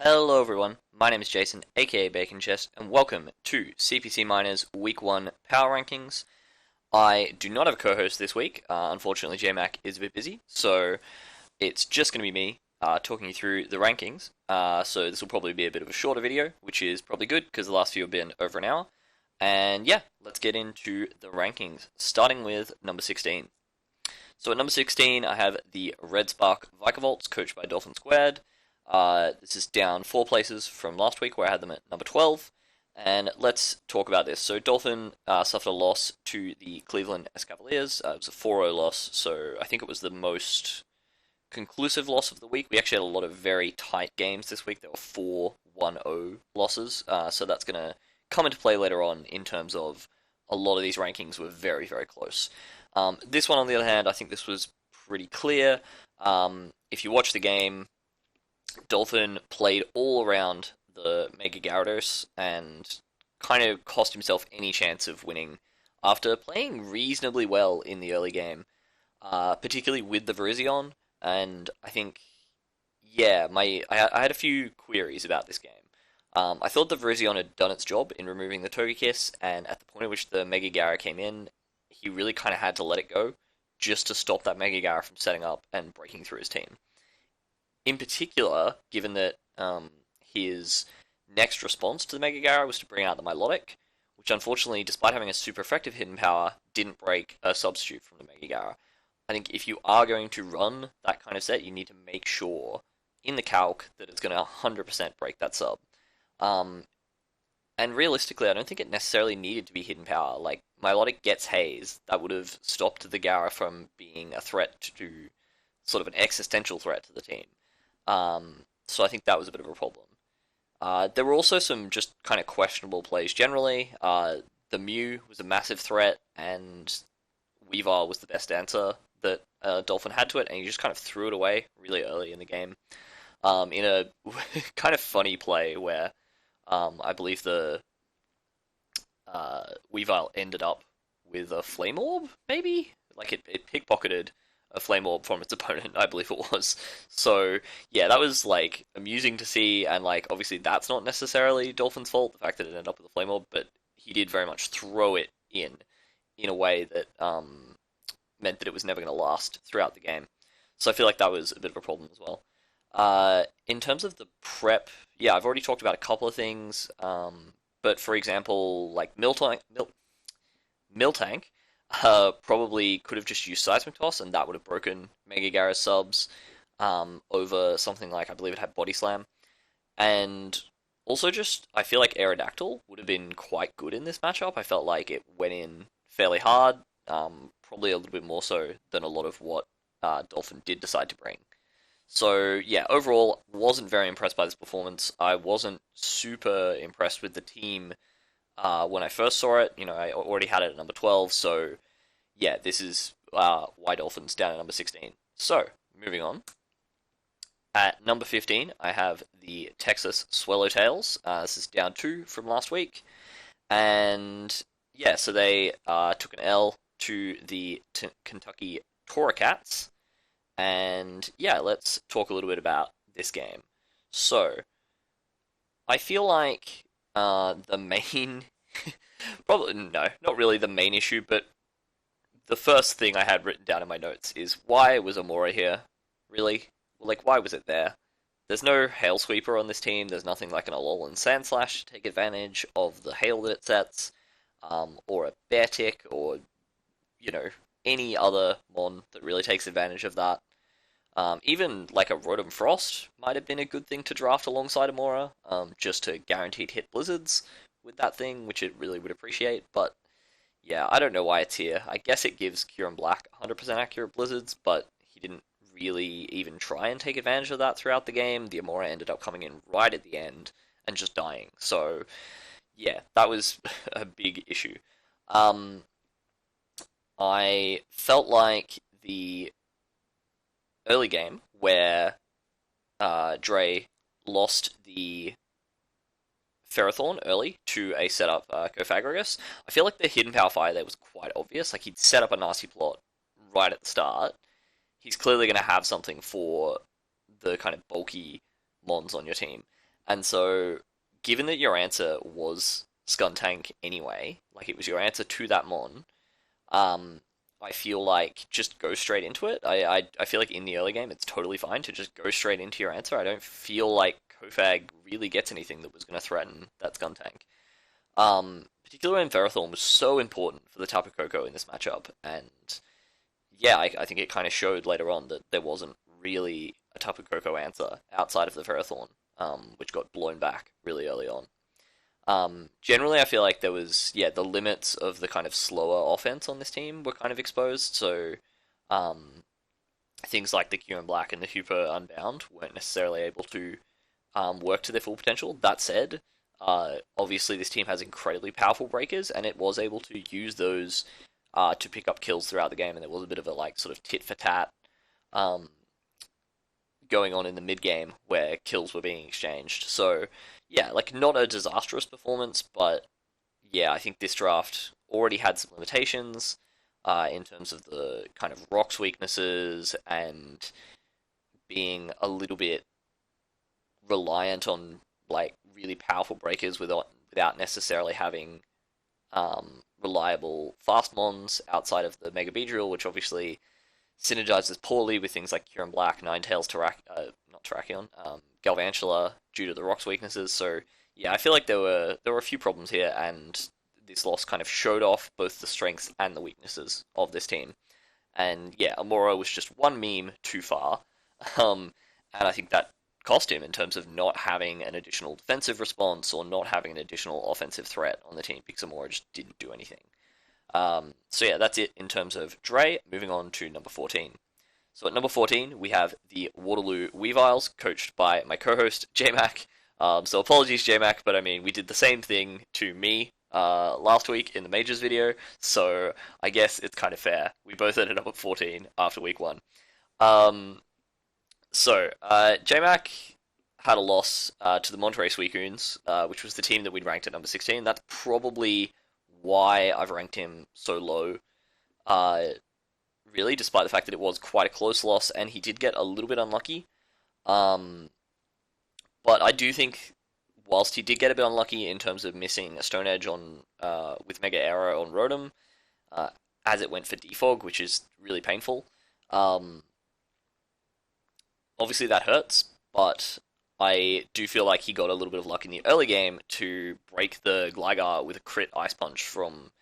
Hello everyone, my name is Jason, aka BaconChest, and welcome to CPC Miners Week 1 Power Rankings. I do not have a co-host this week, unfortunately Jmac is a bit busy, so it's just going to be me talking you through the rankings. So this will probably be a bit of a shorter video, which is probably good, because the last few have been over an hour. And yeah, let's get into the rankings, starting with number 16. So at number 16, I have the Red Spark Vikavolt, coached by Dolphin Squared. This is down 4 places from last week, where I had them at number 12. And let's talk about this. So Dolphin suffered a loss to the Cleveland Cavaliers. It was a 4-0 loss, so I think it was the most conclusive loss of the week. We actually had a lot of very tight games this week. There were 4-1-0 losses, so that's going to come into play later on in terms of a lot of these rankings were very, very close. This one, on the other hand, I think this was pretty clear. If you watch the game, Dolphin played all around the Mega Gyarados and kind of cost himself any chance of winning after playing reasonably well in the early game, particularly with the Virizion. And I think, yeah, I had a few queries about this game. I thought the Virizion had done its job in removing the Togekiss, and at the point at which the Mega Gyara came in, he really kind of had to let it go just to stop that Mega Gyara from setting up and breaking through his team. In particular, given that his next response to the Mega Gyara was to bring out the Milotic, which unfortunately, despite having a super effective hidden power, didn't break a substitute from the Mega Gyara. I think if you are going to run that kind of set, you need to make sure in the calc that it's going to 100% break that sub. And realistically, I don't think it necessarily needed to be hidden power. Like, Milotic gets Haze, that would have stopped the Gyara from being a threat to sort of an existential threat to the team. So I think that was a bit of a problem. There were also some just kind of questionable plays generally. The Mew was a massive threat, and Weavile was the best answer that Dolphin had to it, and he just kind of threw it away really early in the game. In a kind of funny play where I believe the Weavile ended up with a Flame Orb, maybe? Like it pickpocketed a Flame Orb from its opponent, I believe it was. So, yeah, that was, like, amusing to see, and, like, obviously that's not necessarily Dolphin's fault, the fact that it ended up with a Flame Orb, but he did very much throw it in a way that meant that it was never going to last throughout the game. So I feel like that was a bit of a problem as well. In terms of the prep, yeah, I've already talked about a couple of things, but for example, like Miltank probably could have just used Seismic Toss, and that would have broken Mega Gyara's subs over something like, I believe it had Body Slam. And also just, I feel like Aerodactyl would have been quite good in this matchup. I felt like it went in fairly hard, probably a little bit more so than a lot of what Dolphin did decide to bring. So, yeah, overall, wasn't very impressed by this performance. I wasn't super impressed with the team when I first saw it. You know, I already had it at number 12, so yeah, this is why Dolphins down at number 16. So, moving on. At number 15, I have the Texas Swallowtails. This is down 2 from last week. And yeah, so they took an L to the Kentucky Toracats. And yeah, let's talk a little bit about this game. So, I feel like the main, probably, no, not really the main issue, but the first thing I had written down in my notes is, why was Amora here? Really? Like, why was it there? There's no Hail Sweeper on this team, there's nothing like an Alolan Sandslash to take advantage of the hail that it sets, or a Beartic, or, you know, any other Mon that really takes advantage of that. Even like a Rotom Frost might have been a good thing to draft alongside Amora, just to guaranteed hit Blizzards with that thing, which it really would appreciate, but yeah, I don't know why it's here. I guess it gives Kieran Black 100% accurate Blizzards, but he didn't really even try and take advantage of that throughout the game. The Amora ended up coming in right at the end and just dying, so yeah, that was a big issue. I felt like the early game where Dre lost the Ferrothorn early to a setup Gofagrigus, I feel like the hidden power fire there was quite obvious. Like, he'd set up a nasty plot right at the start. He's clearly going to have something for the kind of bulky Mons on your team. And so, given that your answer was Skuntank anyway, like it was your answer to that mon, um, I feel like just go straight into it. I feel like in the early game it's totally fine to just go straight into your answer. I don't feel like Kofag really gets anything that was going to threaten that Skuntank. Particularly when Ferrothorn was so important for the Tapu Koko in this matchup, and yeah, I think it kind of showed later on that there wasn't really a Tapu Koko answer outside of the Ferrothorn, which got blown back really early on. Generally, I feel like there was, yeah, the limits of the kind of slower offense on this team were kind of exposed. So, um, things like the Q and Black and the Hooper Unbound weren't necessarily able to work to their full potential. That said, obviously this team has incredibly powerful breakers, and it was able to use those to pick up kills throughout the game. And there was a bit of a like sort of tit for tat um, going on in the mid game where kills were being exchanged. So yeah, like not a disastrous performance, but yeah, I think this draft already had some limitations in terms of the kind of rocks weaknesses and being a little bit reliant on like really powerful breakers without necessarily having reliable fast mons outside of the Mega Beedrill, which obviously synergizes poorly with things like Kieran Black, Ninetales, not Terrakion, Galvantula due to the rocks weaknesses. So yeah, I feel like there were a few problems here, and this loss kind of showed off both the strengths and the weaknesses of this team. And yeah, Amora was just one meme too far, and I think that cost him in terms of not having an additional defensive response or not having an additional offensive threat on the team because Amora just didn't do anything. So yeah, that's it in terms of Dre. Moving on to number 14. So at number 14, we have the Waterloo Weaviles, coached by my co-host, Jmac. So apologies, Jmac, but I mean, we did the same thing to me last week in the Majors video, so I guess it's kind of fair. We both ended up at 14 after week 1. Jmac had a loss to the Monterey Suicunes, which was the team that we'd ranked at number 16. That's probably why I've ranked him so low, really, despite the fact that it was quite a close loss, and he did get a little bit unlucky. But I do think, whilst he did get a bit unlucky in terms of missing a Stone Edge on with Mega Arrow on Rotom, as it went for Defog, which is really painful, obviously that hurts, but I do feel like he got a little bit of luck in the early game to break the Gligar with a crit Ice Punch from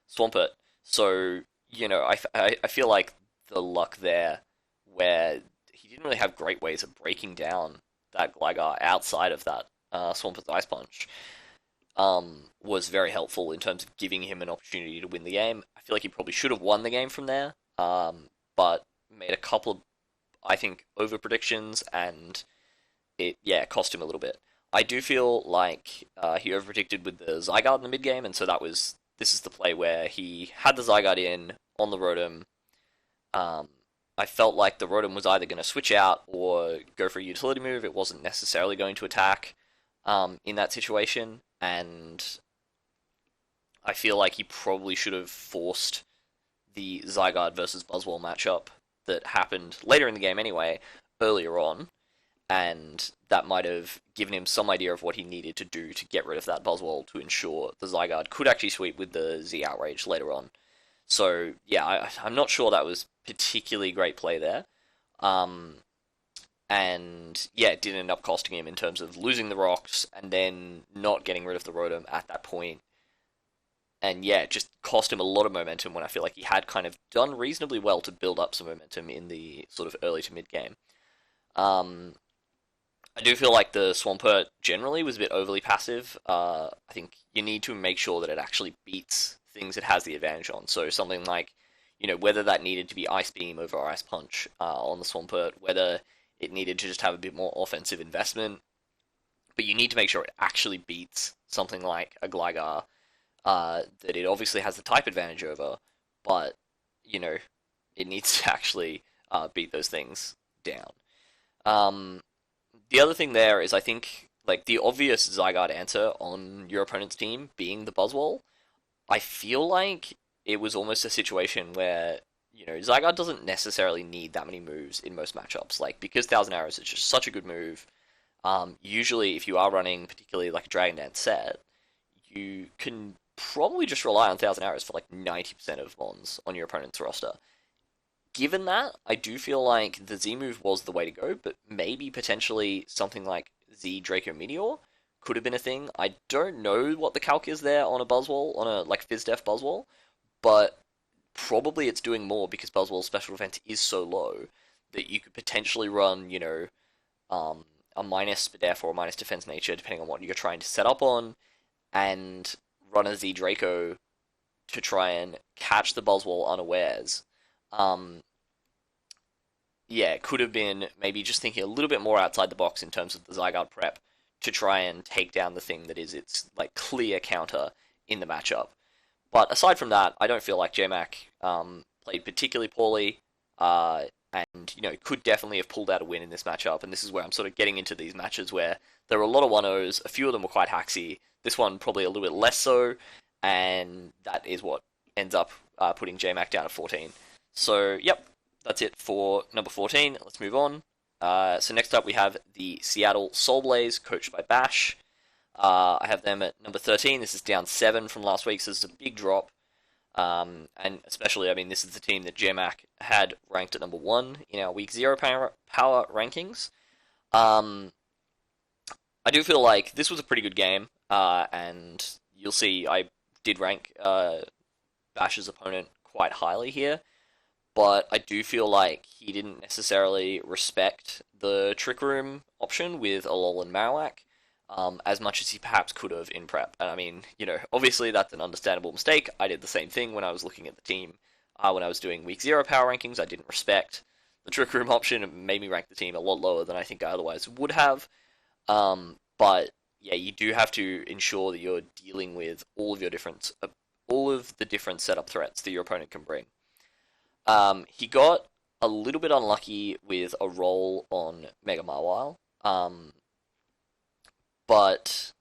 Swampert. So, I feel like the luck there, where he didn't really have great ways of breaking down that Gligar outside of that Swampert's Ice Punch, was very helpful in terms of giving him an opportunity to win the game. I feel like he probably should have won the game from there, but made a couple of, I think, over predictions, and it cost him a little bit. I do feel like he over predicted with the Zygarde in the mid game, and so this is the play where he had the Zygarde in on the Rotom. I felt like the Rotom was either going to switch out or go for a utility move. It wasn't necessarily going to attack in that situation, and I feel like he probably should have forced the Zygarde versus Buzzwole matchup that happened later in the game anyway, earlier on, and that might have given him some idea of what he needed to do to get rid of that Buzzwole to ensure the Zygarde could actually sweep with the Z Outrage later on. So, yeah, I'm not sure that was particularly great play there. And, yeah, it did end up costing him in terms of losing the rocks and then not getting rid of the Rotom at that point. And, yeah, it just cost him a lot of momentum when I feel like he had kind of done reasonably well to build up some momentum in the sort of early to mid game. I do feel like the Swampert generally was a bit overly passive. I think you need to make sure that it actually beats things it has the advantage on. So something like, whether that needed to be Ice Beam over Ice Punch on the Swampert, whether it needed to just have a bit more offensive investment. But you need to make sure it actually beats something like a Gligar that it obviously has the type advantage over, but, it needs to actually beat those things down. The other thing there is, I think, like, the obvious Zygarde answer on your opponent's team being the Buzzwole, I feel like it was almost a situation where, Zygarde doesn't necessarily need that many moves in most matchups. Like, because Thousand Arrows is just such a good move, Usually, if you are running particularly like a Dragon Dance set, you can probably just rely on Thousand Arrows for like 90% of mons on your opponent's roster. Given that, I do feel like the Z move was the way to go, but maybe potentially something like Z Draco Meteor could have been a thing. I don't know what the calc is there on a Buzzwole, on a like FizzDef Buzzwole, but probably it's doing more because Buzzwole's special defense is so low that you could potentially run, um, a minus def or a minus defense nature, depending on what you're trying to set up on, and run a Z Draco to try and catch the Buzzwole unawares. Um, yeah, it could have been maybe just thinking a little bit more outside the box in terms of the Zygarde prep to try and take down the thing that is its like clear counter in the matchup. But aside from that, I don't feel like JMac played particularly poorly, and could definitely have pulled out a win in this matchup. And this is where I'm sort of getting into these matches where there were a lot of 1-0s, a few of them were quite hacksy. This one probably a little bit less so, and that is what ends up putting JMac down at 14. So yep, that's it for number 14. Let's move on. So next up we have the Seattle Soul Blaze, coached by Bash. I have them at number 13. This is down 7 from last week, so this is a big drop. And especially, I mean, this is the team that JMac had ranked at number 1 in our Week 0 power rankings. I do feel like this was a pretty good game, and you'll see I did rank Bash's opponent quite highly here, but I do feel like he didn't necessarily respect the Trick Room option with Alolan and Marowak as much as he perhaps could have in prep. And I mean, obviously that's an understandable mistake. I did the same thing when I was looking at the team. When I was doing Week 0 power rankings, I didn't respect the Trick Room option. It made me rank the team a lot lower than I think I otherwise would have. But yeah, you do have to ensure that you're dealing with all of the different setup threats that your opponent can bring. He got a little bit unlucky with a roll on Mega Mawile. But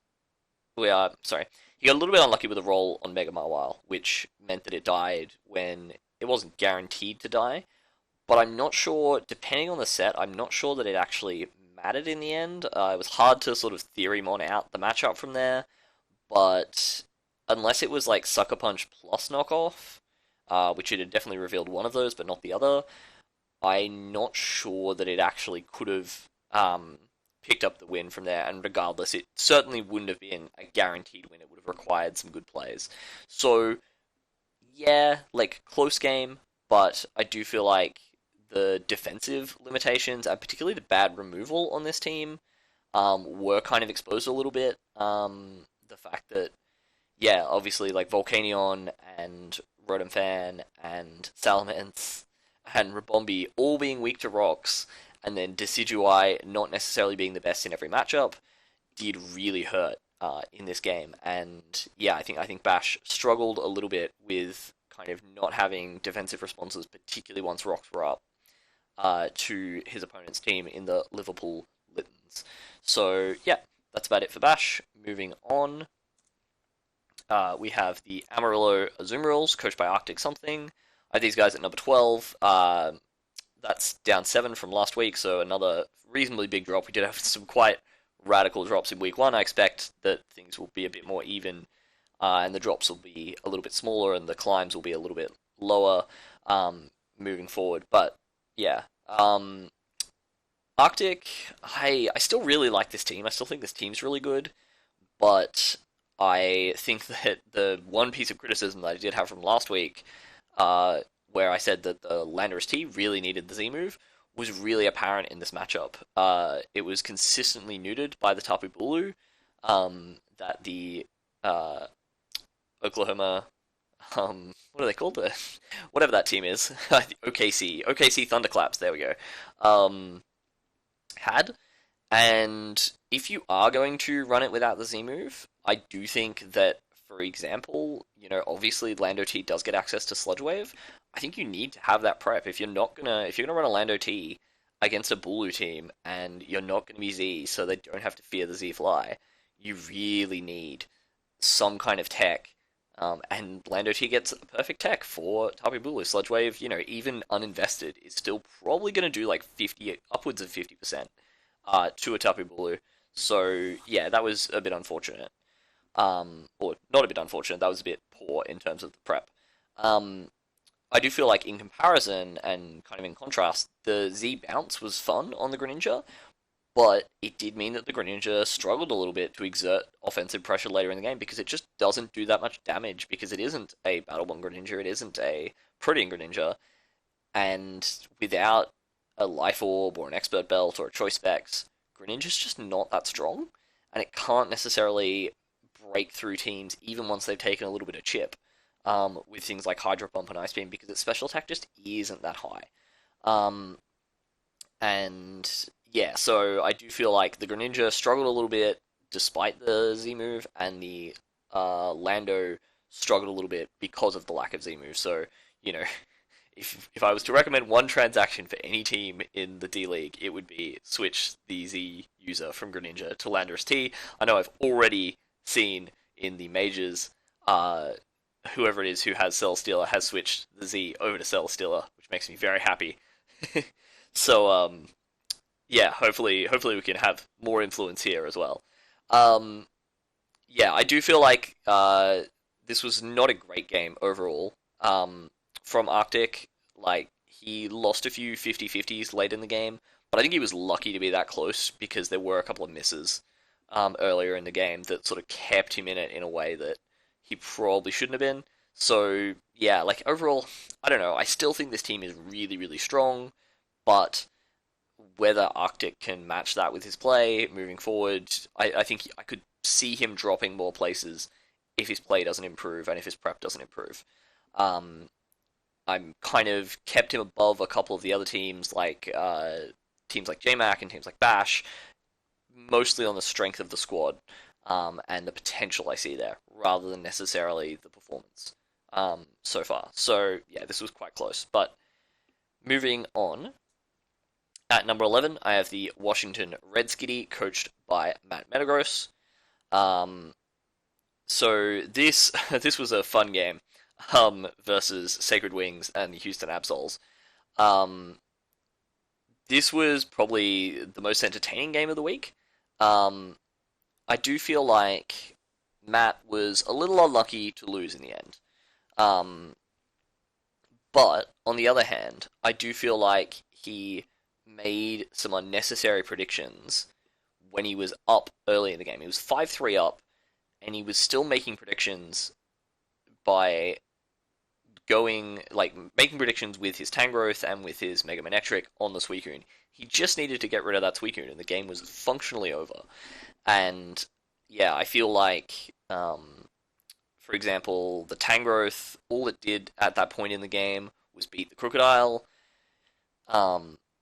he got a little bit unlucky with a roll on Mega Mawile, which meant that it died when it wasn't guaranteed to die. But I'm not sure, depending on the set, I'm not sure that it actually mattered in the end. It was hard to sort of theory mon out the matchup from there, but unless it was like Sucker Punch plus knockoff, which it had definitely revealed one of those, but not the other, I'm not sure that it actually could have picked up the win from there, and regardless, it certainly wouldn't have been a guaranteed win. It would have required some good plays. So, yeah, like, close game, but I do feel like the defensive limitations, and particularly the bad removal on this team, were kind of exposed a little bit. The fact that, yeah, obviously, like, Volcanion and Rotom Fan and Salamence and Rabombi all being weak to rocks, and then Decidueye not necessarily being the best in every matchup, did really hurt in this game. And yeah, I think Bash struggled a little bit with kind of not having defensive responses, particularly once rocks were up, to his opponent's team in the Liverpool Littons. So yeah, that's about it for Bash. Moving on, we have the Amarillo Azumarill, coached by Arctic Something. I have these guys at number 12. That's down 7 from last week, so another reasonably big drop. We did have some quite radical drops in week 1. I expect that things will be a bit more even, and the drops will be a little bit smaller, and the climbs will be a little bit lower moving forward. But yeah, Arctic, I still really like this team. I still think this team's really good, but I think that the one piece of criticism that I did have from last week, where I said that the Landorus T really needed the Z move, was really apparent in this matchup. It was consistently neutered by the Tapu Bulu, that the Oklahoma, what are they called? Whatever that team is, OKC Thunderclaps, there we go, had. And if you are going to run it without the Z move, I do think that, for example, obviously Lando T does get access to Sludge Wave. I think you need to have that prep if you're gonna run a Lando T against a Bulu team and you're not gonna be Z, so they don't have to fear the Z Fly. You really need some kind of tech, and Lando T gets a perfect tech for Tapu Bulu. Sludge Wave, even uninvested, is still probably gonna do like 50, upwards of 50%. to a Tapu Bulu. So yeah, that was a bit unfortunate. Or not a bit unfortunate. That was a bit poor in terms of the prep. Um, I do feel like in comparison and kind of in contrast, the Z bounce was fun on the Greninja, but it did mean that the Greninja struggled a little bit to exert offensive pressure later in the game because it just doesn't do that much damage because it isn't a Battle Bond Greninja, it isn't a Protean Greninja, and without a Life Orb or an Expert Belt or a Choice Specs, Greninja's just not that strong, and it can't necessarily break through teams even once they've taken a little bit of chip with things like Hydro Pump and Ice Beam because its special attack just isn't that high. Um, and yeah, so I do feel like the Greninja struggled a little bit despite the Z move, and the Lando struggled a little bit because of the lack of Z move. So, you know, if I was to recommend one transaction for any team in the D League, it would be switch the Z user from Greninja to Landorus T. I know I've already seen in the majors, whoever it is who has Celesteela has switched the Z over to Celesteela, which makes me very happy. So, yeah, hopefully we can have more influence here as well. Um, yeah, I do feel like this was not a great game overall. From Arctic, like he lost a few 50-50s late in the game, but I think he was lucky to be that close because there were a couple of misses earlier in the game that sort of kept him in it in a way that he probably shouldn't have been. So yeah, like overall, I don't know. I still think this team is really, really strong, but whether Arctic can match that with his play moving forward, I think I could see him dropping more places if his play doesn't improve and if his prep doesn't improve. Um, I'm kind of kept him above a couple of the other teams like JMac and teams like Bash, mostly on the strength of the squad and the potential I see there, rather than necessarily the performance so far. So yeah, this was quite close. But moving on, at number 11, I have the Washington Red Skitty, coached by Matt Metagross. Um, so this this was a fun game versus Sacred Wings and the Houston Absols. Um, this was probably the most entertaining game of the week. Um, I do feel like Matt was a little unlucky to lose in the end. Um, but on the other hand, I do feel like he made some unnecessary predictions when he was up early in the game. He was 5-3 up, and he was still making predictions by making predictions with his Tangrowth and with his Mega Manectric on the Suicune. He just needed to get rid of that Suicune, and the game was functionally over. And yeah, I feel like, for example, the Tangrowth, all it did at that point in the game was beat the Crocodile.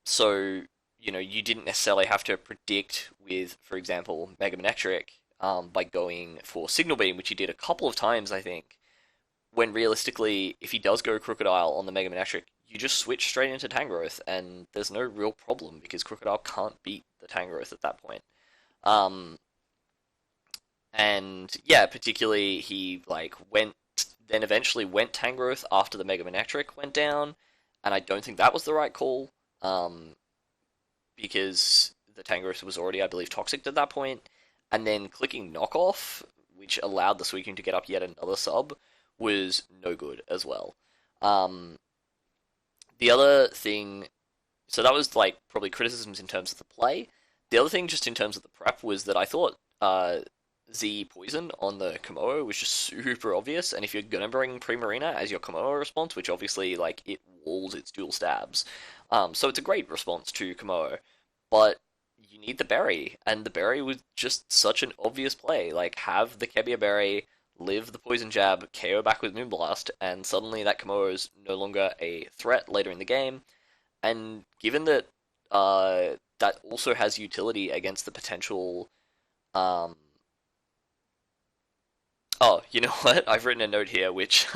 So, you didn't necessarily have to predict with, for example, Mega Manectric by going for Signal Beam, which he did a couple of times, I think. When realistically, if he does go Crocodile on the Mega Manectric, you just switch straight into Tangrowth, and there's no real problem because Crocodile can't beat the Tangrowth at that point. Um, and yeah, particularly he then eventually went Tangrowth after the Mega Manectric went down, and I don't think that was the right call, because the Tangrowth was already, I believe, toxic at that point, and then clicking Knockoff, which allowed the Suicune to get up yet another sub, was no good as well. The other thing, so that was like probably criticisms in terms of the play. The other thing, just in terms of the prep, was that I thought Z Poison on the Komodo was just super obvious, and if you're gonna bring Primarina as your Komodo response, which obviously like it walls its dual stabs, so it's a great response to Komodo, but you need the berry, and the berry was just such an obvious play. Like, have the Kebia berry, live the poison jab, KO back with Moonblast, and suddenly that Komodo is no longer a threat later in the game. And given that that also has utility against the potential. Oh, you know what? I've written a note here, which.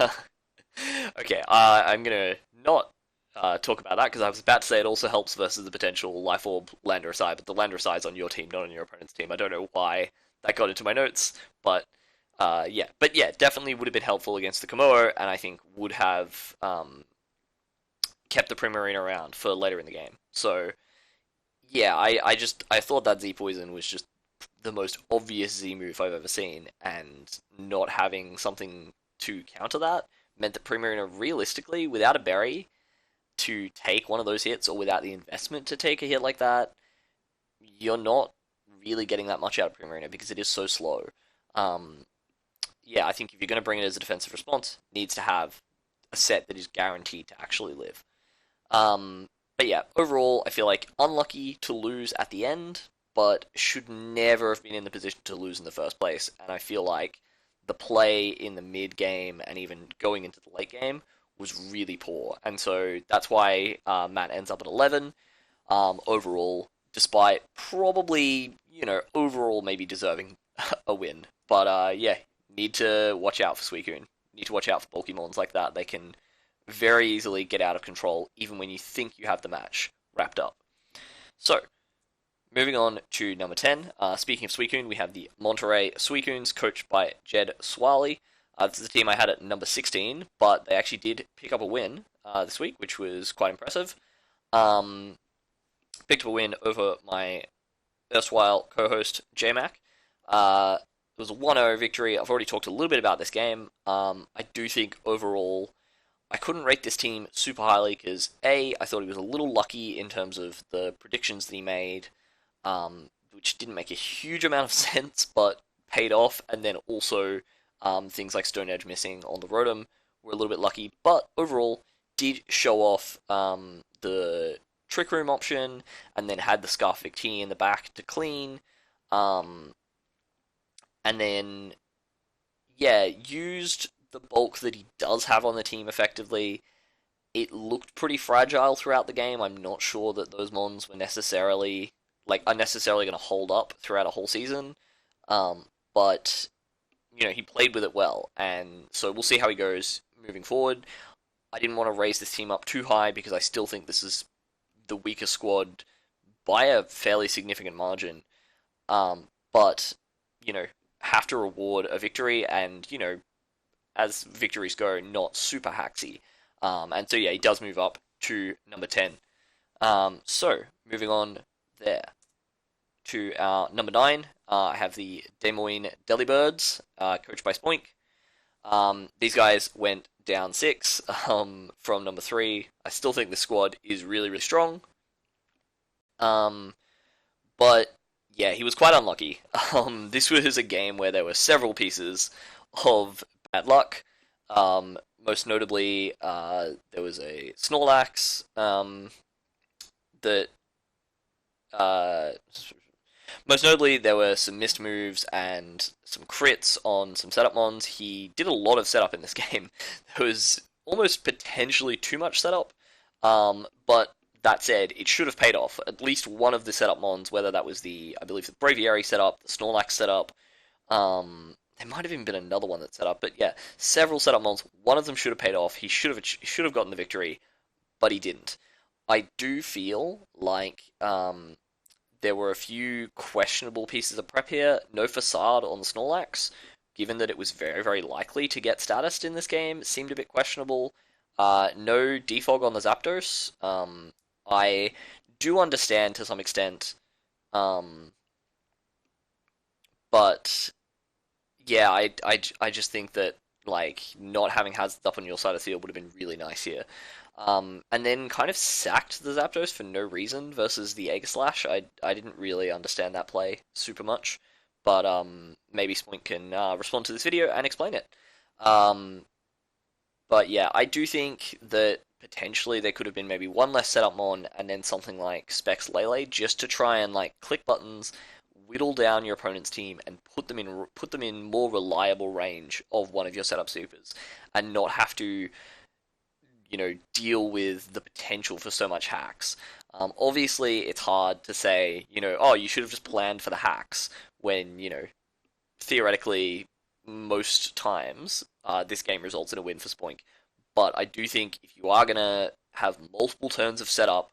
Okay, I'm gonna not talk about that because I was about to say it also helps versus the potential Life Orb Landorus, but the Landorus is on your team, not on your opponent's team. I don't know why that got into my notes, but yeah, definitely would have been helpful against the Komodo, and I think would have kept the Primarina around for later in the game. So Yeah, I thought that Z Poison was just the most obvious Z move I've ever seen, and not having something to counter that meant that Primarina realistically, without a berry to take one of those hits, or without the investment to take a hit like that, you're not really getting that much out of Primarina because it is so slow. Um, yeah, I think if you're going to bring it as a defensive response, it needs to have a set that is guaranteed to actually live. But yeah, overall, I feel like unlucky to lose at the end, but should never have been in the position to lose in the first place. And I feel like the play in the mid game and even going into the late game was really poor. And so that's why Matt ends up at 11 overall, despite probably, overall maybe deserving a win. But yeah, need to watch out for Suicune. Need to watch out for Pokemons like that. They can very easily get out of control, even when you think you have the match wrapped up. So, moving on to number 10. Speaking of Suicune, we have the Monterey Suicunes, coached by Jed Swally. This is the team I had at number 16, but they actually did pick up a win this week, which was quite impressive. Picked up a win over my erstwhile co-host, Jmac. It was a 1-0 victory. I've already talked a little bit about this game. I do think overall I couldn't rate this team super highly because I thought he was a little lucky in terms of the predictions that he made, which didn't make a huge amount of sense, but paid off. And then also things like Stone Edge missing on the Rotom were a little bit lucky, but overall did show off the Trick Room option, and then had the Scarfic Tea in the back to clean, and then yeah, used the bulk that he does have on the team effectively. It looked pretty fragile throughout the game. I'm not sure that those mons were necessarily are necessarily going to hold up throughout a whole season. But he played with it well, and so we'll see how he goes moving forward. I didn't want to raise this team up too high because I still think this is the weaker squad by a fairly significant margin. But have to reward a victory, and as victories go, not super hacksy. And so yeah, he does move up to number 10. So moving on there to our number 9, I have the Des Moines Delibirds, coached by Spoink. These guys went down 6 from number 3. I still think the squad is really, really strong. But yeah, he was quite unlucky. This was a game where there were several pieces of bad luck. Most notably, there was a Snorlax that. Most notably, there were some missed moves and some crits on some setup mons. He did a lot of setup in this game. There was almost potentially too much setup. But that said, it should have paid off. At least one of the setup mons, whether that was I believe the Braviary setup, the Snorlax setup, there might have even been another one that set up, but yeah, several setup mons. One of them should have paid off. He should have gotten the victory, but he didn't. I do feel like there were a few questionable pieces of prep here. No facade on the Snorlax, given that it was very, very likely to get statused in this game, seemed a bit questionable. No defog on the Zapdos. I do understand to some extent, but yeah, I just think that not having Hazards up on your side of the field would have been really nice here. And then kind of sacked the Zapdos for no reason versus the Egg Slash. I didn't really understand that play super much, but maybe Spoink can respond to this video and explain it. But yeah, I do think that potentially there could have been maybe one less setup mon and then something like Specs Lele just to try and click buttons, whittle down your opponent's team and put them in more reliable range of one of your setup supers, and not have to deal with the potential for so much hacks. Obviously, it's hard to say, oh, you should have just planned for the hacks when, theoretically, most times, this game results in a win for Spoink. But I do think if you are going to have multiple turns of setup,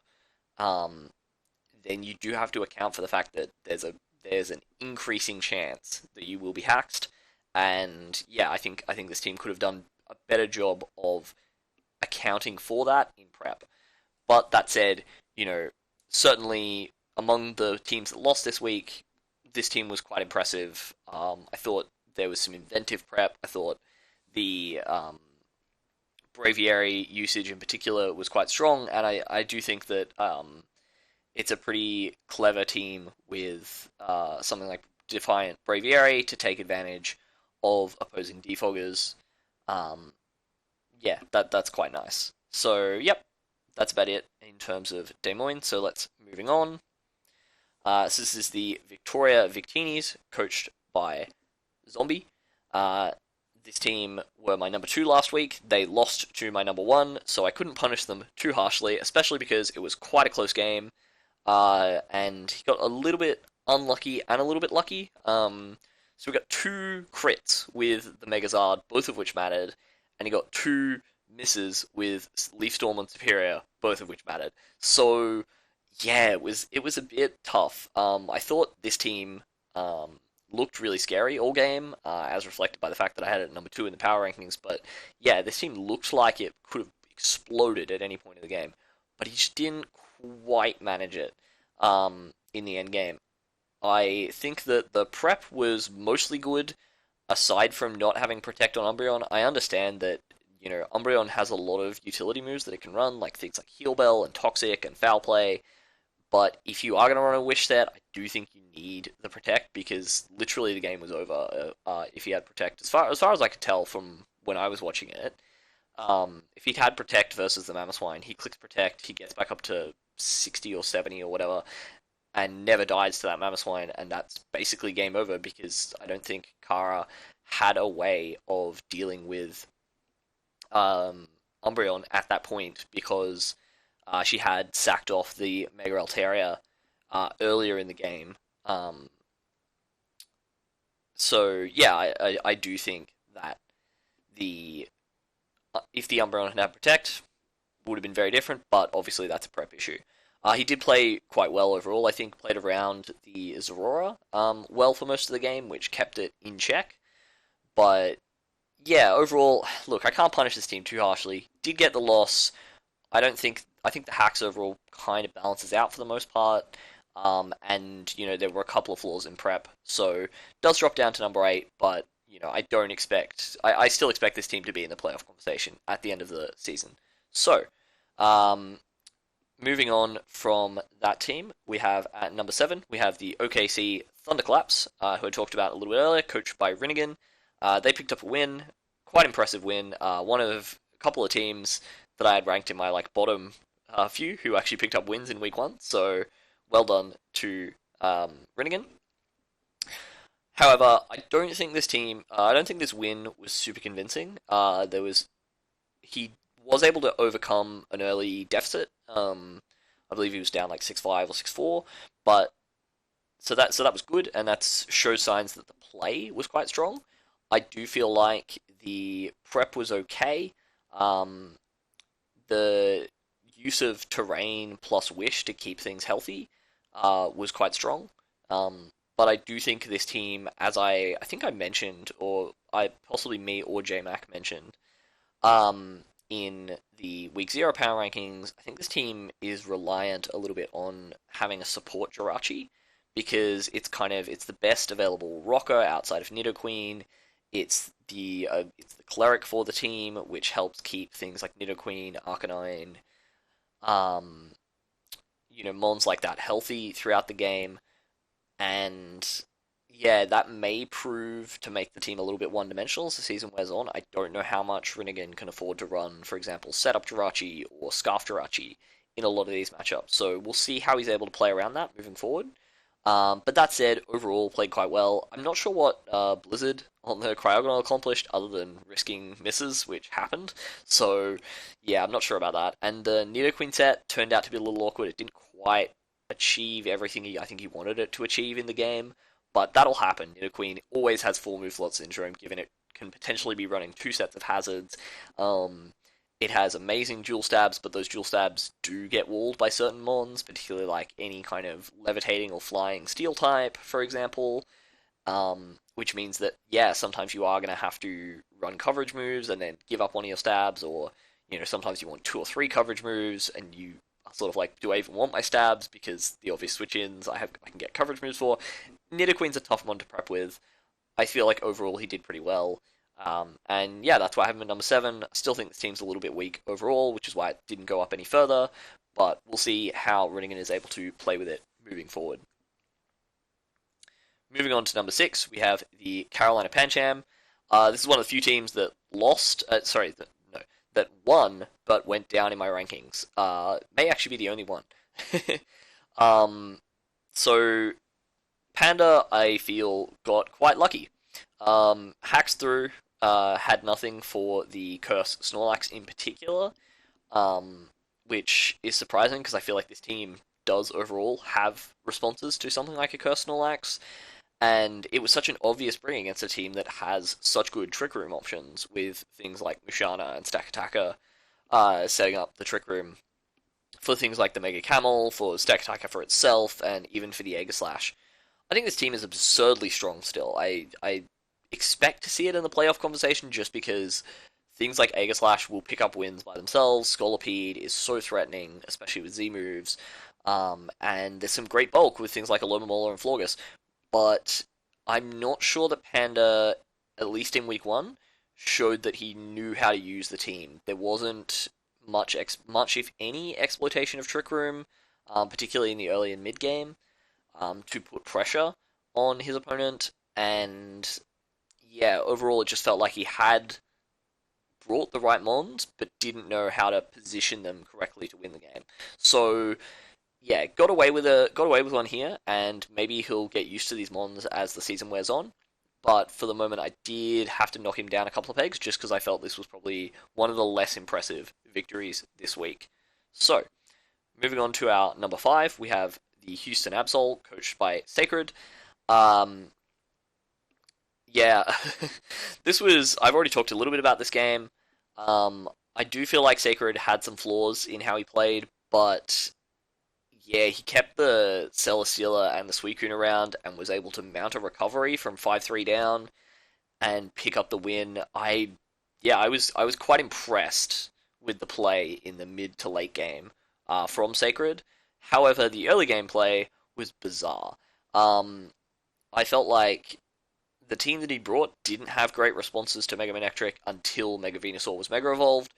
then you do have to account for the fact that there's an increasing chance that you will be hacked. And yeah, I think this team could have done a better job of accounting for that in prep. But that said, certainly among the teams that lost this week, this team was quite impressive. I thought there was some inventive prep. I thought the Braviary usage in particular was quite strong, and I do think that it's a pretty clever team with something like Defiant Braviary to take advantage of opposing defoggers. Um, yeah, that's quite nice. So, yep, that's about it in terms of Des Moines. So let's moving on. So this is the Victoria Victinis, coached by Zombie. Uh, this team were my number 2 last week. They lost to my number 1, so I couldn't punish them too harshly, especially because it was quite a close game. And he got a little bit unlucky and a little bit lucky. So we got 2 crits with the Megazard, both of which mattered, and he got 2 misses with Leaf Storm on Superior, both of which mattered. So yeah, it was a bit tough. I thought this team looked really scary all game, as reflected by the fact that I had it at number 2 in the power rankings. But yeah, this team looked like it could have exploded at any point in the game, but he just didn't quite manage it in the end game. I think that the prep was mostly good, aside from not having Protect on Umbreon. I understand that, Umbreon has a lot of utility moves that it can run, like things like Heal Bell and Toxic and Foul Play, but if you are going to run a Wish set, I do think you need the Protect, because literally the game was over if he had Protect. As far as I could tell from when I was watching it, if he'd had Protect versus the Mamoswine, he clicks Protect, he gets back up to 60 or 70 or whatever, and never dies to that Mamoswine, and that's basically game over, because I don't think Kara had a way of dealing with Umbreon at that point, because she had sacked off the Mega Altaria earlier in the game. So yeah, I do think that the if the Umbreon had Protect, would have been very different, but obviously that's a prep issue. He did play quite well overall. I think played around the Zorora well for most of the game, which kept it in check. But yeah, overall, look, I can't punish this team too harshly. Did get the loss. I think the hacks overall kind of balances out for the most part. And there were a couple of flaws in prep, so does drop down to number 8. But I don't expect. I still expect this team to be in the playoff conversation at the end of the season. So, moving on from that team, we have at number 7, we have the OKC Thunderclaps, who I talked about a little bit earlier, coached by Rinnigan. They picked up a win, quite impressive win. One of a couple of teams that I had ranked in my bottom few who actually picked up wins in week 1. So well done to Rinnigan. However, I don't think this win was super convincing. He was able to overcome an early deficit. I believe he was down 6-5 or 6-4, but so that was good, and that shows signs that the play was quite strong. I do feel like the prep was okay. The use of terrain plus wish to keep things healthy was quite strong. But I do think this team, as I think I mentioned, or possibly me or Jmac mentioned, in the Week 0 power rankings, I think this team is reliant a little bit on having a support Jirachi, because it's the best available rocker outside of Nidoqueen. It's the cleric for the team, which helps keep things like Nidoqueen, Arcanine, mons like that healthy throughout the game. And yeah, that may prove to make the team a little bit one-dimensional as the season wears on. I don't know how much Rinnigan can afford to run, for example, Setup Jirachi or Scarf Jirachi in a lot of these matchups. So we'll see how he's able to play around that moving forward. But that said, overall played quite well. I'm not sure what Blizzard on the Cryogonal accomplished other than risking misses, which happened. So yeah, I'm not sure about that. And the Nidoqueen set turned out to be a little awkward. It didn't quite achieve everything I think he wanted it to achieve in the game, but that'll happen. Nidoqueen always has 4 move slot syndrome, given it can potentially be running 2 sets of hazards. It has amazing dual stabs, but those dual stabs do get walled by certain mons, particularly like any kind of levitating or flying steel type, for example. Which means that, yeah, sometimes you are going to have to run coverage moves and then give up one of your stabs, or sometimes you want 2 or 3 coverage moves and you sort of like, do I even want my stabs? Because the obvious switch-ins I can get coverage moves for. Nidoqueen's a tough one to prep with. I feel like overall he did pretty well. And yeah, that's why I have him at number 7. I still think this team's a little bit weak overall, which is why it didn't go up any further. But we'll see how Rinnigan is able to play with it moving forward. Moving on to number 6, we have the Carolina Pancham. This is one of the few teams that that won but went down in my rankings. May actually be the only one. So Panda, I feel, got quite lucky. Hacks through, had nothing for the Curse Snorlax in particular, which is surprising because I feel like this team does overall have responses to something like a Curse Snorlax, and it was such an obvious bring against a team that has such good Trick Room options with things like Musharna and Stakataka, setting up the Trick Room for things like the Mega Camel, for Stakataka for itself, and even for the Aegislash. I think this team is absurdly strong still. I expect to see it in the playoff conversation just because things like Aegislash will pick up wins by themselves. Scolipede is so threatening, especially with Z moves. And there's some great bulk with things like Alomomola and Florges. But I'm not sure that Panda, at least in week 1, showed that he knew how to use the team. There wasn't much, if any, exploitation of Trick Room, particularly in the early and mid game, to put pressure on his opponent. And yeah, overall it just felt like he had brought the right mons, but didn't know how to position them correctly to win the game. So yeah, got away with one here, and maybe he'll get used to these mons as the season wears on. But for the moment, I did have to knock him down a couple of pegs, just because I felt this was probably one of the less impressive victories this week. So, moving on to our number 5, we have the Houston Absol, coached by Sacred. Yeah, I've already talked a little bit about this game. I do feel like Sacred had some flaws in how he played, but yeah, he kept the Celesteela and the Suicune around and was able to mount a recovery from 5-3 down and pick up the win. I was quite impressed with the play in the mid to late game from Sacred. However, the early game play was bizarre. I felt like the team that he brought didn't have great responses to Mega Manectric until Mega Venusaur was Mega Evolved.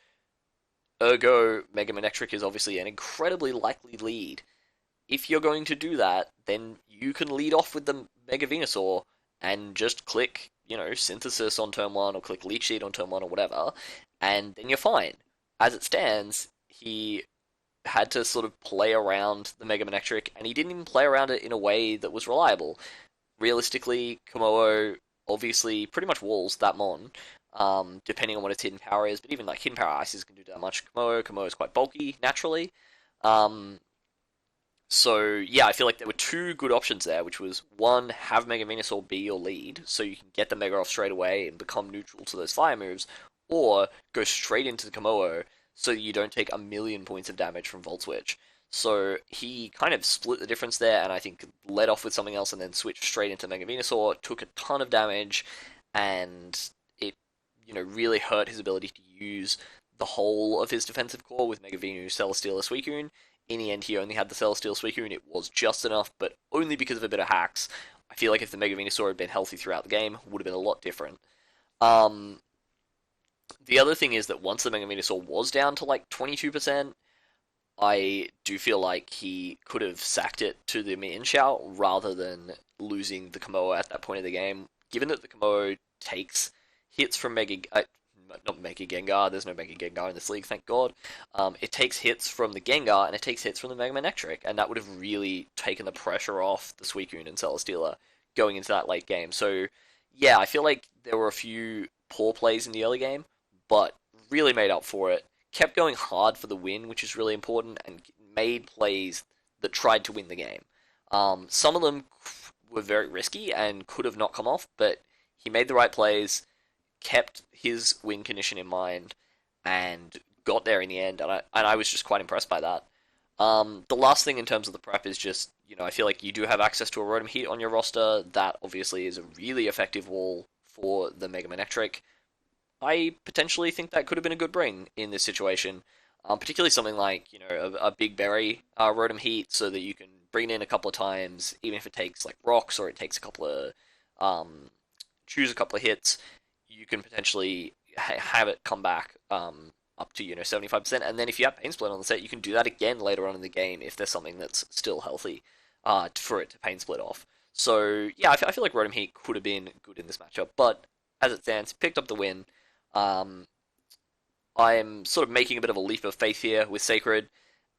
Ergo, Mega Manectric is obviously an incredibly likely lead. If you're going to do that, then you can lead off with the Mega Venusaur and just click, Synthesis on turn 1 or click Leech Seed on turn 1 or whatever, and then you're fine. As it stands, he had to sort of play around the Mega Manectric, and he didn't even play around it in a way that was reliable. Realistically, Komodo obviously pretty much walls that mon, depending on what its hidden power is, but even like hidden power ices can do that much. Komodo is quite bulky naturally. So yeah, I feel like there were 2 good options there, which was 1, have Mega Venusaur be your lead, so you can get the Mega off straight away and become neutral to those fire moves, or go straight into the Komodo so you don't take 1,000,000 points of damage from Volt Switch. So he kind of split the difference there, and I think led off with something else and then switched straight into Mega Venusaur, took a ton of damage, and it, really hurt his ability to use the whole of his defensive core with Mega Venu, Celesteela, Suicune. In the end, he only had the Celesteela, Suicune. It was just enough, but only because of a bit of hacks. I feel like if the Mega Venusaur had been healthy throughout the game, it would have been a lot different. The other thing is that once the Mega Venusaur was down to like 22%, I do feel like he could have sacked it to the Mienshao rather than losing the Komodo at that point of the game. Given that the Komodo takes hits from not Mega Gengar, there's no Mega Gengar in this league, thank God. It takes hits from the Gengar and it takes hits from the Mega Manectric, and that would have really taken the pressure off the Suicune and Celesteela going into that late game. So yeah, I feel like there were a few poor plays in the early game, but really made up for it. Kept going hard for the win, which is really important, and made plays that tried to win the game. Some of them were very risky and could have not come off, but he made the right plays, kept his win condition in mind, and got there in the end, and I was just quite impressed by that. The last thing in terms of the prep is just, I feel like you do have access to a Rotom Heat on your roster. That obviously is a really effective wall for the Mega Manectric. I potentially think that could have been a good bring in this situation. Particularly something like a big berry Rotom Heat, so that you can bring it in a couple of times, even if it takes like rocks or it takes a couple of choose a couple of hits, you can potentially have it come back up to 75%, and then if you have Pain Split on the set, you can do that again later on in the game if there's something that's still healthy for it to Pain Split off. So yeah, I feel like Rotom Heat could have been good in this matchup, but as it stands, picked up the win. Um, I'm sort of making a bit of a leap of faith here with Sacred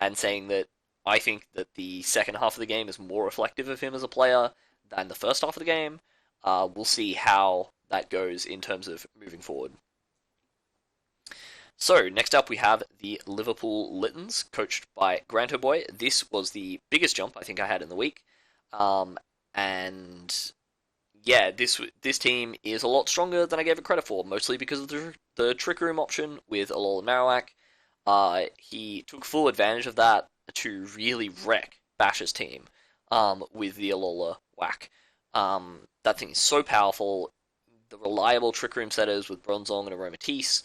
and saying that I think that the second half of the game is more reflective of him as a player than the first half of the game. We'll see how that goes in terms of moving forward. So, next up we have the Liverpool Littons, coached by Granto Boy. This was the biggest jump I think I had in the week. And yeah, this team is a lot stronger than I gave it credit for, mostly because of the Trick Room option with Alola Marowak. He took full advantage of that to really wreck Bash's team with the Alola Whack. That thing is so powerful. The reliable Trick Room setters with Bronzong and Aromatisse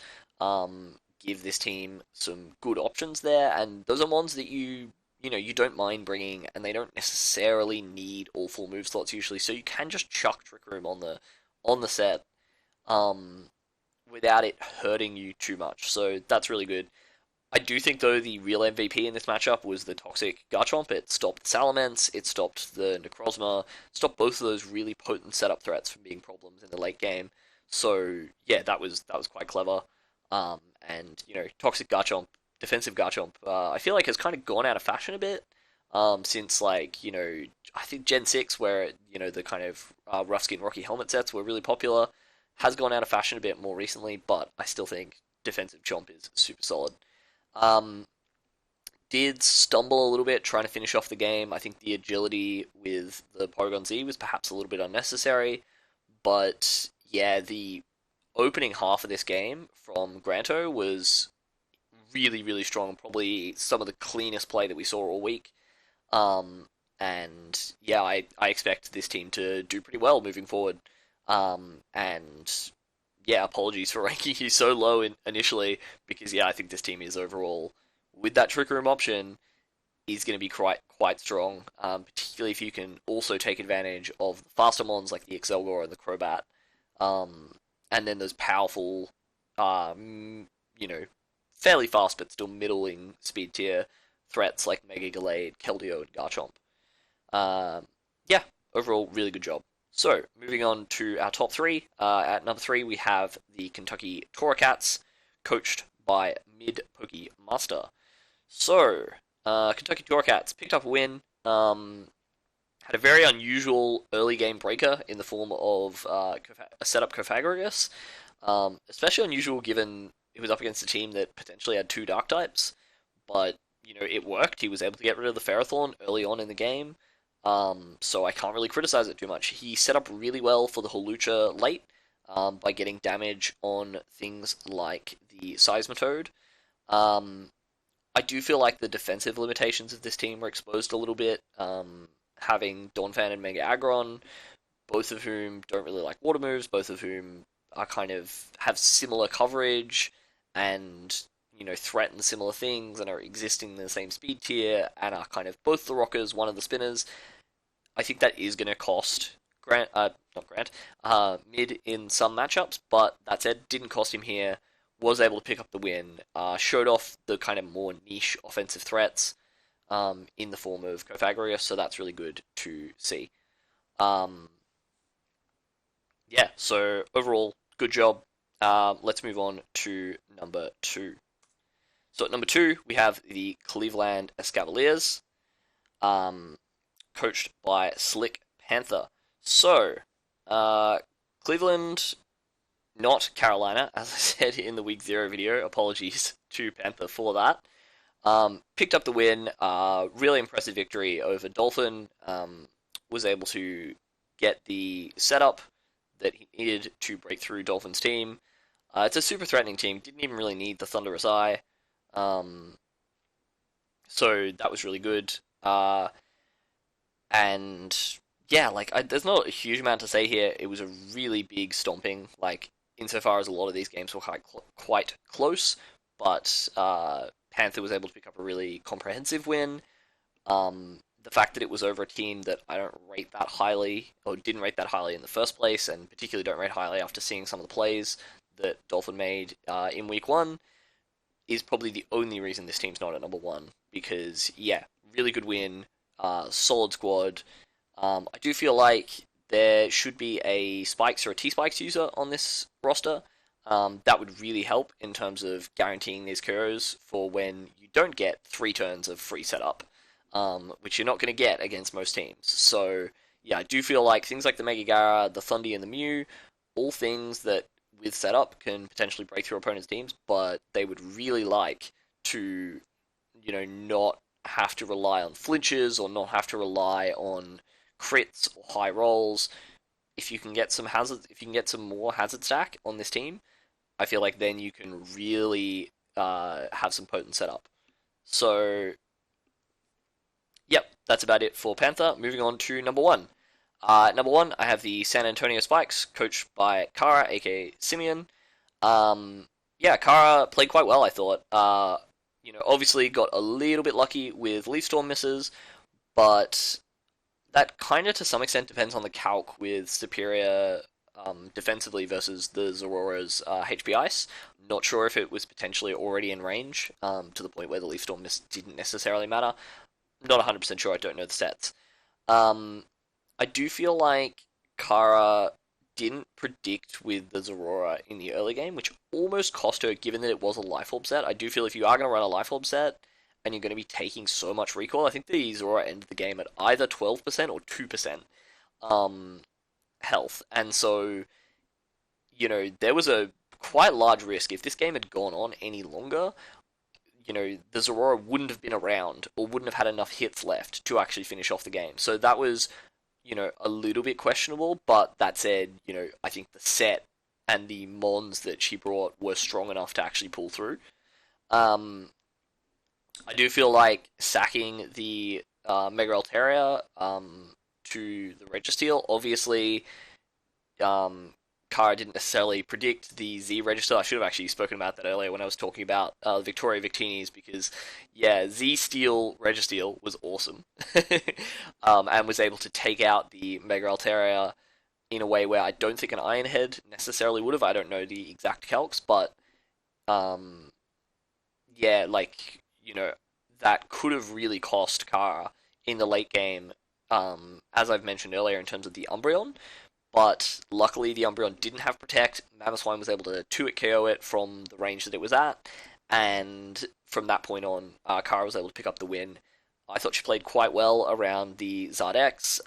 give this team some good options there, and those are ones that you don't mind bringing, and they don't necessarily need all full move slots usually, so you can just chuck Trick Room on the set without it hurting you too much. So that's really good. I do think though the real MVP in this matchup was the Toxic Garchomp. It stopped Salamence, it stopped the Necrozma, stopped both of those really potent setup threats from being problems in the late game. So yeah, that was quite clever. And Toxic Garchomp, defensive Garchomp, I feel like has kind of gone out of fashion a bit since I think Gen 6, where the kind of rough skin Rocky helmet sets were really popular, has gone out of fashion a bit more recently, but I still think defensive Chomp is super solid. Um, did stumble a little bit trying to finish off the game. I think the agility with the Porygon Z was perhaps a little bit unnecessary, but yeah, the opening half of this game from Granto was really, really strong. Probably some of the cleanest play that we saw all week. And yeah, I expect this team to do pretty well moving forward. And yeah, apologies for ranking you so low initially, because yeah, I think this team is overall, with that Trick Room option, is going to be quite strong. Particularly if you can also take advantage of the faster mons like the Excelgor and the Crobat. And then those powerful, fairly fast but still middling speed tier threats like Mega Gallade, Keldeo, and Garchomp. Yeah, overall, really good job. So, moving on to our top three. At number three, we have the Kentucky Toracats, coached by Mid Poke Master. So, Kentucky Toracats picked up a win. Had a very unusual early game breaker in the form of a setup Cofagrigus. Especially unusual given it was up against a team that potentially had two Dark types. But, it worked. He was able to get rid of the Ferrothorn early on in the game. So I can't really criticize it too much. He set up really well for the Hawlucha late by getting damage on things like the Seismitoad. I do feel like the defensive limitations of this team were exposed a little bit. Having Donphan and Mega Aggron, both of whom don't really like water moves, both of whom are kind of have similar coverage and threaten similar things and are existing in the same speed tier and are kind of both the rockers, one of the spinners. I think that is going to cost Mid in some matchups, but that said, didn't cost him here. Was able to pick up the win. Showed off the kind of more niche offensive threats in the form of Cofagrigus, so that's really good to see. Yeah, so overall, good job. Let's move on to number two. So at number two, we have the Cleveland Escavaliers, coached by Slick Panther. So, Cleveland, not Carolina, as I said in the Week 0 video. Apologies to Panther for that. Picked up the win. Really impressive victory over Dolphin. Was able to get the setup that he needed to break through Dolphin's team. It's a super threatening team. Didn't even really need the Thunderous Eye. So that was really good. And yeah, there's not a huge amount to say here. It was a really big stomping, insofar as a lot of these games were quite close, but Panther was able to pick up a really comprehensive win. The fact that it was over a team that I don't rate that highly, or didn't rate that highly in the first place, and particularly don't rate highly after seeing some of the plays that Dolphin made in week one, is probably the only reason this team's not at number one. Because, yeah, really good win, solid squad. I do feel like there should be a Spikes or a T-Spikes user on this roster. That would really help in terms of guaranteeing these Kuros for when you don't get 3 turns of free setup, which you're not going to get against most teams. So, yeah, I do feel like things like the Mega Gara, the Thundy, and the Mew, all things that with setup can potentially break through opponents' teams, but they would really like to, not have to rely on flinches or not have to rely on crits or high rolls. If you can get some hazards, if you can get some more hazard stack on this team, I feel like then you can really have some potent setup. So, yep, that's about it for Panther. Moving on to number one. Number one, I have the San Antonio Spikes, coached by Kara, aka Simeon. Yeah, Kara played quite well, I thought. Obviously got a little bit lucky with Leaf Storm misses, but that kind of to some extent depends on the calc with Superior defensively versus the Zorora's HP Ice. Not sure if it was potentially already in range to the point where the Leaf Storm miss didn't necessarily matter. Not 100% sure, I don't know the stats. I do feel like Kara didn't predict with the Zorora in the early game, which almost cost her given that it was a Life Orb set. I do feel if you are going to run a Life Orb set, and you're going to be taking so much recoil, I think the Zorora ended the game at either 12% or 2% health. And so, there was a quite large risk. If this game had gone on any longer, the Zorora wouldn't have been around or wouldn't have had enough hits left to actually finish off the game. So that was, a little bit questionable, but that said, I think the set and the mons that she brought were strong enough to actually pull through. I do feel like sacking the Mega Altaria to the Registeel, obviously, Kara didn't necessarily predict the Z Register. I should have actually spoken about that earlier when I was talking about Victoria Victinis, because, yeah, Z Steel Registeel was awesome. And was able to take out the Mega Altaria in a way where I don't think an Iron Head necessarily would have. I don't know the exact calcs, but, yeah, that could have really cost Kara in the late game, as I've mentioned earlier, in terms of the Umbreon. But luckily, the Umbreon didn't have Protect. Mamoswine was able to 2-hit KO it from the range that it was at, and from that point on, Kara was able to pick up the win. I thought she played quite well around the Zardex.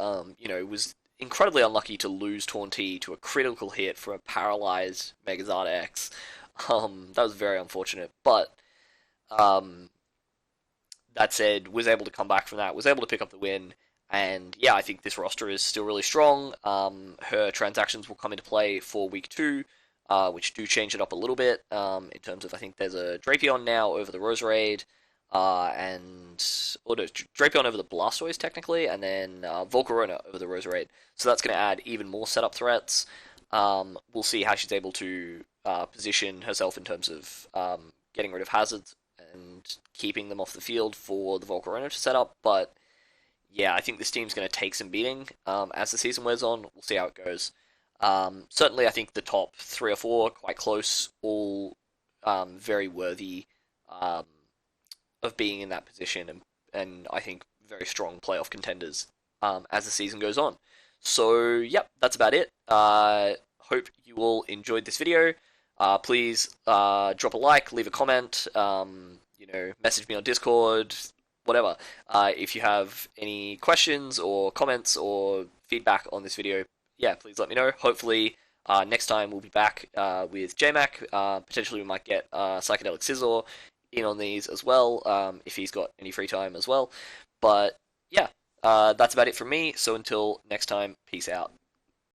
Was incredibly unlucky to lose Taunty to a critical hit from a paralyzed Mega Zardex. That was very unfortunate, but that said, was able to come back from that, was able to pick up the win. And yeah, I think this roster is still really strong. Her transactions will come into play for week 2, which do change it up a little bit in terms of, I think there's a Drapion now over the Roserade, Drapion over the Blastoise technically, and then Volcarona over the Roserade. So that's going to add even more setup threats. We'll see how she's able to position herself in terms of getting rid of hazards and keeping them off the field for the Volcarona to set up, but yeah, I think this team's going to take some beating as the season wears on. We'll see how it goes. Certainly, I think the top 3 or 4, quite close, all very worthy of being in that position, and I think very strong playoff contenders as the season goes on. So, yep, that's about it. Hope you all enjoyed this video. Please drop a like, leave a comment, message me on Discord, whatever. If you have any questions or comments or feedback on this video, yeah, please let me know. Hopefully, next time we'll be back with Jmac. Potentially we might get Psychedelic Scizor in on these as well, if he's got any free time as well. But yeah, that's about it from me. So until next time, peace out.